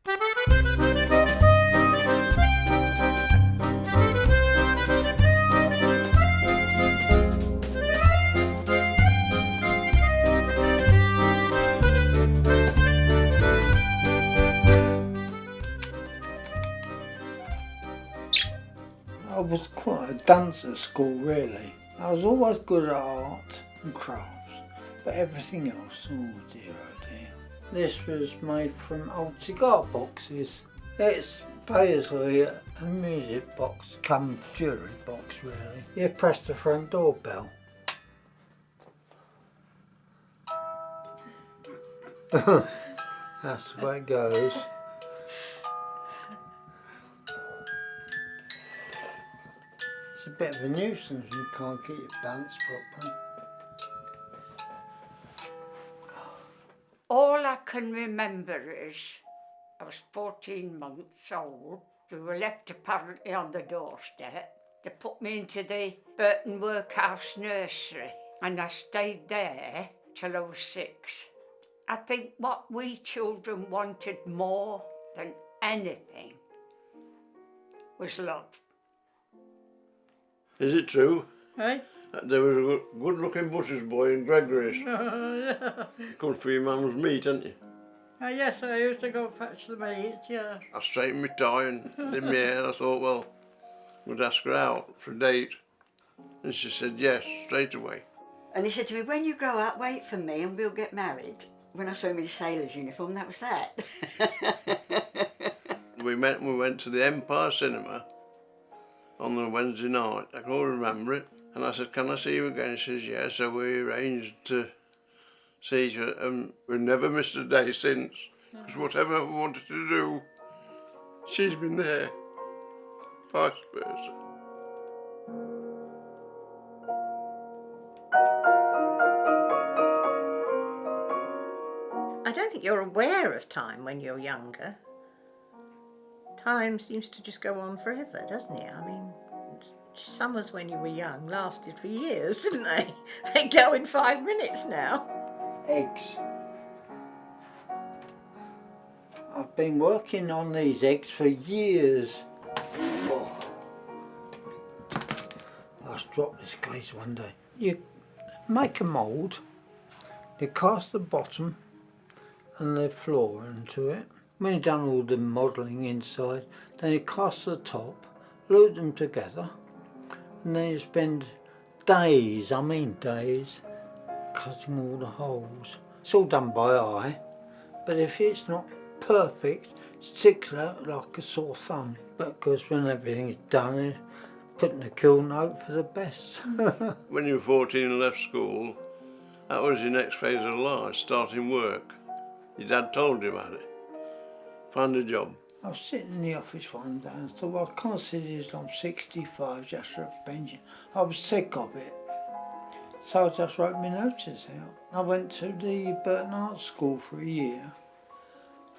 I was quite a dunce at school, really. I was always good at art and crafts, but everything else, oh dear, oh dear. This was made from old cigar boxes. It's basically a music box come jewellery box, really. You press the front doorbell. That's the way it goes. It's a bit of a nuisance when you can't get your balance properly. All I can remember is I was 14 months old. We were left apparently on the doorstep. They put me into the Burton Workhouse nursery and I stayed there till I was 6. I think what we children wanted more than anything was love. Is it true? Hey? There was a good-looking butcher's boy in Gregory's. Come for your mum's meat, didn't you? Oh, yes, I used to go fetch the meat, yeah. I straightened my tie and did my hair. I thought, well, I'd ask her out for a date. And she said yes, straight away. And he said to me, when you grow up, wait for me and we'll get married. When I saw him in his sailor's uniform, that was that. We met and we went to the Empire Cinema on the Wednesday night. I can all remember it. And I said, can I see you again? She says, yeah. So we arranged to see each other, and we've never missed a day since. Because whatever we wanted to do, she's been there, vice versa. I don't think you're aware of time when you're younger. Time seems to just go on forever, doesn't it? I mean, summers when you were young lasted for years, didn't they? They go in 5 minutes now. Eggs. I've been working on these eggs for years. Oh. I just dropped this case one day. You make a mould, you cast the bottom and the floor into it. When you've done all the modelling inside, then you cast the top, glue them together, and then you spend days, cutting all the holes. It's all done by eye, but if it's not perfect, it sticks out like a sore thumb. But of course, when everything's done, put in the kiln, hope for the best. When you were 14 and left school, that was your next phase of life, starting work. Your dad told you about it. Find a job. I was sitting in the office one day and thought, well, I can't sit here till I'm 65 just for a pension. I was sick of it. So I just wrote my notice out. I went to the Burton Art School for a year,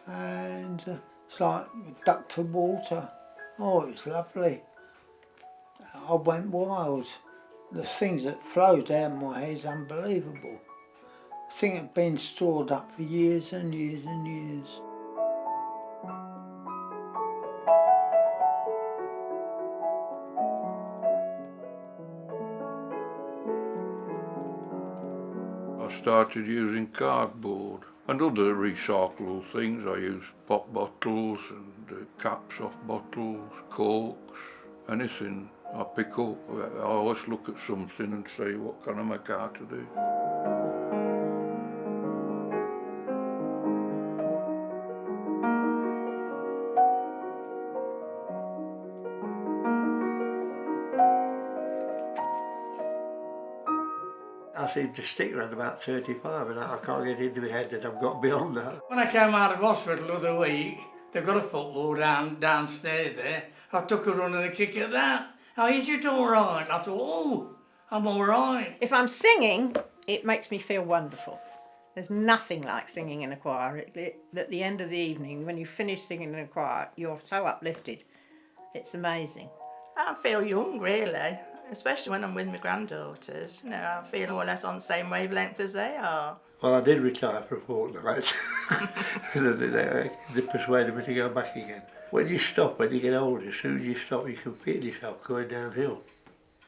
and it's like duck to water. Oh, it's lovely. I went wild. The things that flowed out of my head is unbelievable. I think it had been stored up for years and years and years. I started using cardboard and other recyclable things. I use pop bottles and caps off bottles, corks, anything I pick up. I always look at something and say, what can I make out of this? I seem to stick around about 35 and I can't get into my head that I've got beyond that. When I came out of hospital the other week, they got a football downstairs there. I took a run and a kick at that. Oh, is it all right? I thought, oh, I'm all right. If I'm singing, it makes me feel wonderful. There's nothing like singing in a choir. At the end of the evening, when you finish singing in a choir, you're so uplifted. It's amazing. I feel young, really, especially when I'm with my granddaughters. You know, I feel more or less on the same wavelength as they are. Well, I did retire for a fortnight. They persuaded me to go back again. When you stop, when you get older, as soon as you stop, you can feel yourself going downhill.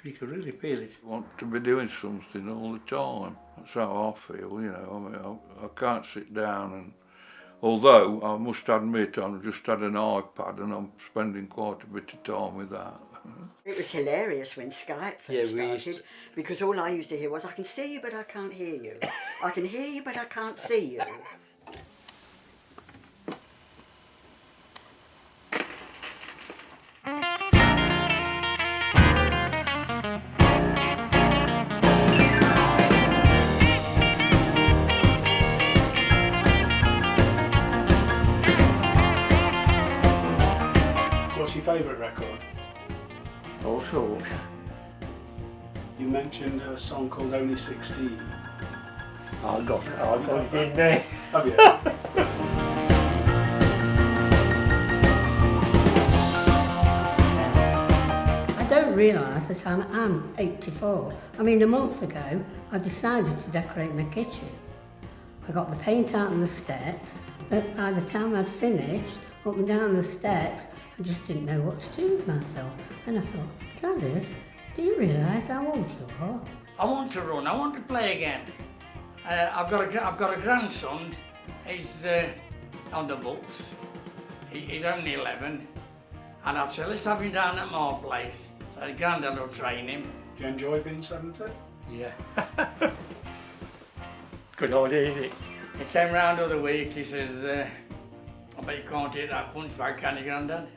You can really feel it. I want to be doing something all the time. That's how I feel, you know. I mean, I can't sit down and... Although, I must admit, I've just had an iPad and I'm spending quite a bit of time with that. It was hilarious when Skype first started, because all I used to hear was, I can see you but I can't hear you. I can hear you but I can't see you. What's your favourite record? All sorts. You mentioned a song called Only 16. I got it in there. Have you? I don't realise that I'm 84. I mean, a month ago, I decided to decorate my kitchen. I got the paint out on the steps, but by the time I'd finished, up and down the steps, I just didn't know what to do with myself. And I thought, Gladys, do you realise how old you are? I want to run, I want to play again. I've got a grandson, he's on the books, he's only 11, and I said, let's have him down at my place. So his granddad will train him. Do you enjoy being 70? Yeah. Good idea, isn't it? He came round the other week, he says, I bet you can't hit that punch bag, can you, Grandad?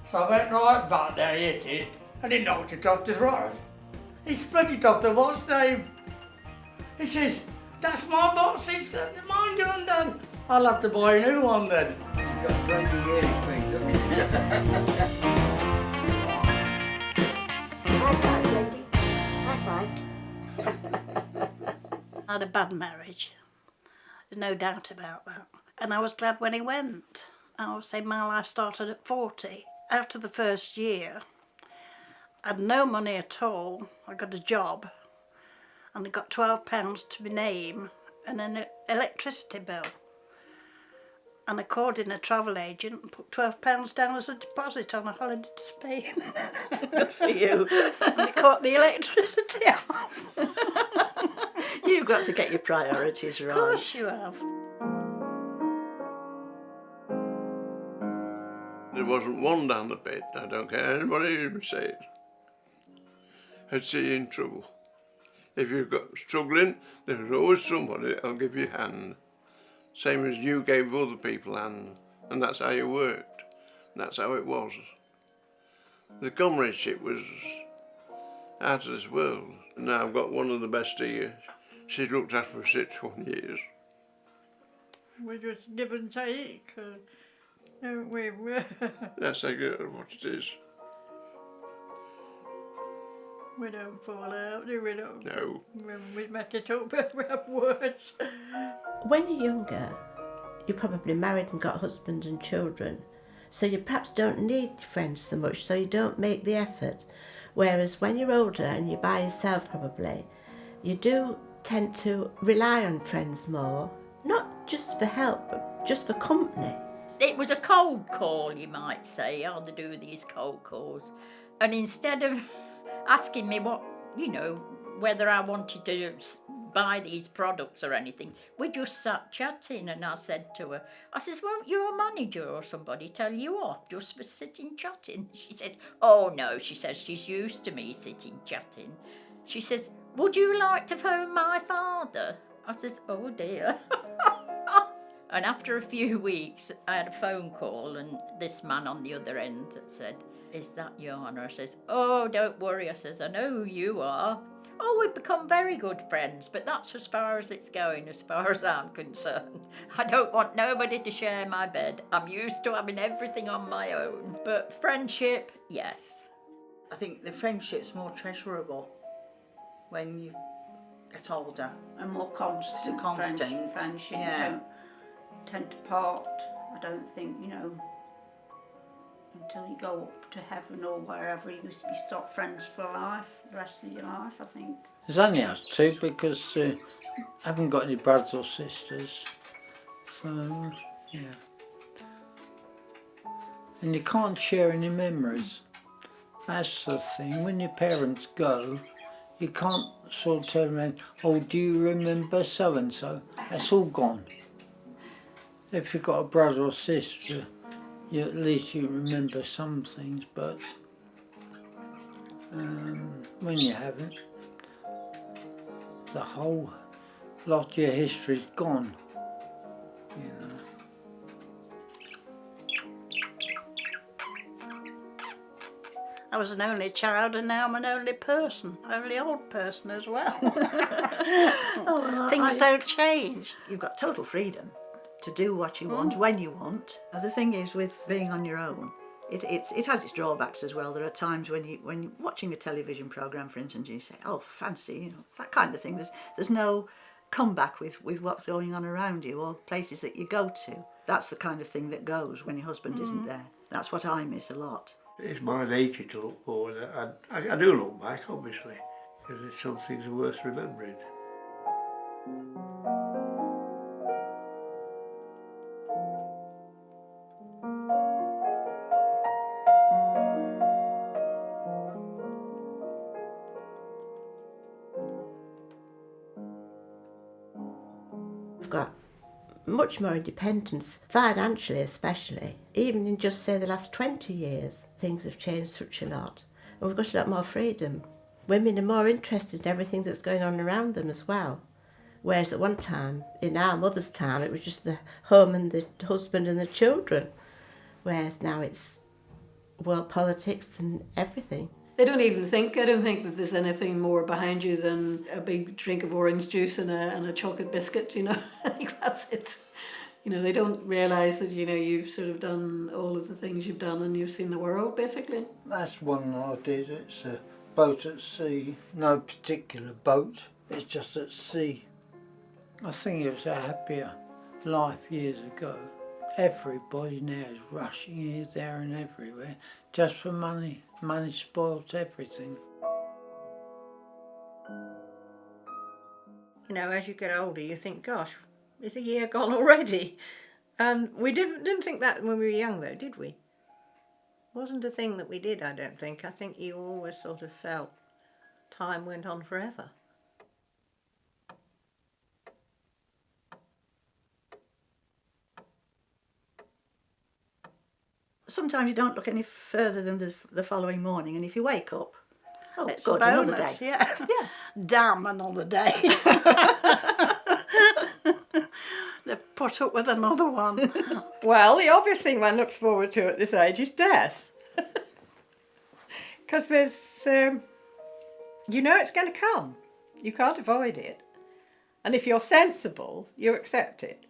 So I went right back there, he hit it, and he knocked it off the rod. He split it off the watch name. He says, that's my box, he says, it's mine, Grandad. I'll have to buy a new one then. You've got plenty of earring things, haven't you? High five, lady. High five. I had a bad marriage. There's no doubt about that. And I was glad when he went. I would say my life started at 40. After the first year, I had no money at all. I got a job and I got £12 to my name and an electricity bill. And I called in a travel agent and put £12 down as a deposit on a holiday to Spain. Good for you. And they cut the electricity off. You've got to get your priorities right. Of course you have. There wasn't one down the pit, I don't care anybody even say it, I'd see you in trouble. If you've got struggling, there's always somebody that'll give you a hand. Same as you gave other people a hand, and that's how you worked. That's how it was. The comradeship was out of this world. And now I've got one of the best here. She's looked after for 61 years. We just give and take, don't we? That's exactly what it is. We don't fall out, do we? Don't. No. When we make it up, we have words. When you're younger, you're probably married and got a husband and children, so you perhaps don't need friends so much, so you don't make the effort. Whereas when you're older and you're by yourself probably, you do tend to rely on friends more, not just for help, but just for company. It was a cold call, you might say, how they do these cold calls. And instead of asking me what, you know, whether I wanted to buy these products or anything, we just sat chatting, and I said to her, I says, won't your manager or somebody tell you off just for sitting chatting? She says, oh no, she says, she's used to me sitting chatting. She says, would you like to phone my father? I says, oh dear. And after a few weeks, I had a phone call, and this man on the other end said, is that Jana? I says, oh, don't worry. I says, I know who you are. Oh, we've become very good friends, but that's as far as it's going, as far as I'm concerned. I don't want nobody to share my bed. I'm used to having everything on my own. But friendship, yes. I think the friendship's more treasurable when you get older. And more constant. It's a constant. Friendship. Yeah. You don't tend to part, I don't think, you know, until you go up to heaven or wherever, you stop friends for life, the rest of your life, I think. There's only us two because I haven't got any brothers or sisters, so yeah. And you can't share any memories. That's the thing. When your parents go, you can't sort of turn around, oh, do you remember so-and-so? That's all gone. If you've got a brother or sister, at least you remember some things, but when you haven't, the whole lot of your history's gone, you know. I was an only child and now I'm an only person, only old person as well. Things don't change. You've got total freedom to do what you want, when you want. Now, the thing is with being on your own, it has its drawbacks as well. There are times when you're watching a television programme, for instance, you say, oh, fancy, you know, that kind of thing. There's no comeback with what's going on around you or places that you go to. That's the kind of thing that goes when your husband isn't there. That's what I miss a lot. It's my nature to look forward. I do look back, obviously, because some things are worth remembering. I've got much more independence, financially especially. Even in just, say, the last 20 years, things have changed such a lot. And we've got a lot more freedom. Women are more interested in everything that's going on around them as well. Whereas at one time, in our mother's time, it was just the home and the husband and the children. Whereas now it's world politics and everything. I don't think that there's anything more behind you than a big drink of orange juice and a chocolate biscuit, you know. I think that's it. You know, they don't realise that, you know, you've sort of done all of the things you've done and you've seen the world, basically. That's one I did. It's a boat at sea. No particular boat. It's just at sea. I think it was a happier life years ago. Everybody now is rushing here, there and everywhere just for money. Money spoils everything. You know, as you get older, you think, gosh, is a year gone already? We didn't think that when we were young, though, did we? Wasn't a thing that we did, I don't think. I think you always sort of felt time went on forever. Sometimes you don't look any further than the following morning, and if you wake up, oh, It's good, a another bonus, day. yeah. Damn another day. They put up with another one. Well, the obvious thing one looks forward to at this age is death. Because there's, you know it's going to come. You can't avoid it. And if you're sensible, you accept it.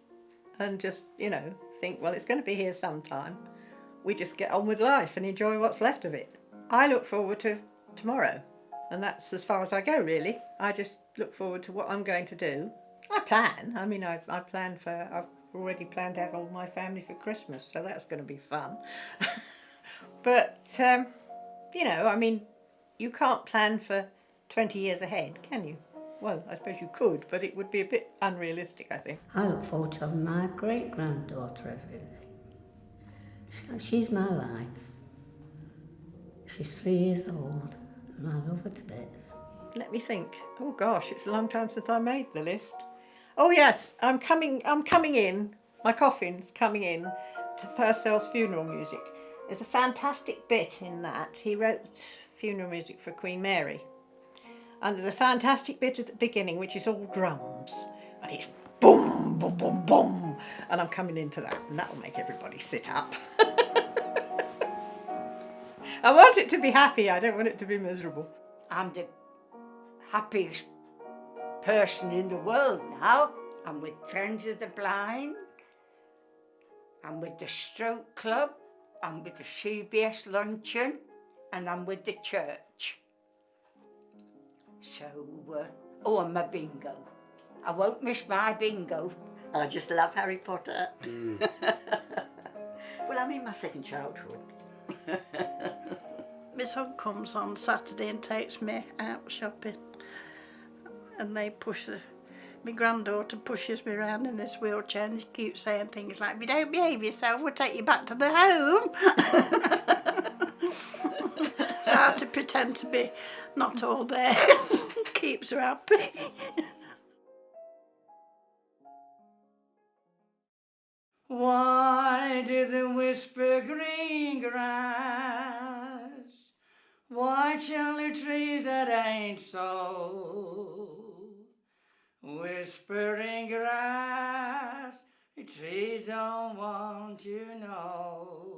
And just, you know, think, well, it's going to be here sometime. We just get on with life and enjoy what's left of it. I look forward to tomorrow. And that's as far as I go, really. I just look forward to what I'm going to do. I plan. I mean, I've already planned to have all my family for Christmas, so that's going to be fun. But, you know, I mean, you can't plan for 20 years ahead, can you? Well, I suppose you could, but it would be a bit unrealistic, I think. I look forward to having my great-granddaughter every day. She's my life. She's 3 years old, and I love her to bits. Let me think. Oh gosh, it's a long time since I made the list. Oh yes, I'm coming in. My coffin's coming in to Purcell's funeral music. There's a fantastic bit in that. He wrote funeral music for Queen Mary. And there's a fantastic bit at the beginning which is all drums. And it's boom, boom, boom, boom. And I'm coming into that, and that'll make everybody sit up. I want it to be happy, I don't want it to be miserable. I'm the happiest person in the world now. I'm with Friends of the Blind, I'm with the Stroke Club, I'm with the CBS Luncheon, and I'm with the church. So, and my bingo. I won't miss my bingo. I just love Harry Potter. Well, I'm in my second childhood. My son comes on Saturday and takes me out shopping, and they push the My granddaughter pushes me around in this wheelchair and she keeps saying things like, if you don't behave yourself, we'll take you back to the home. So I have to pretend to be not all there. Keeps her happy. Why did the whisper green grass? Why tell the trees that ain't so? Whispering grass, the trees don't want to know.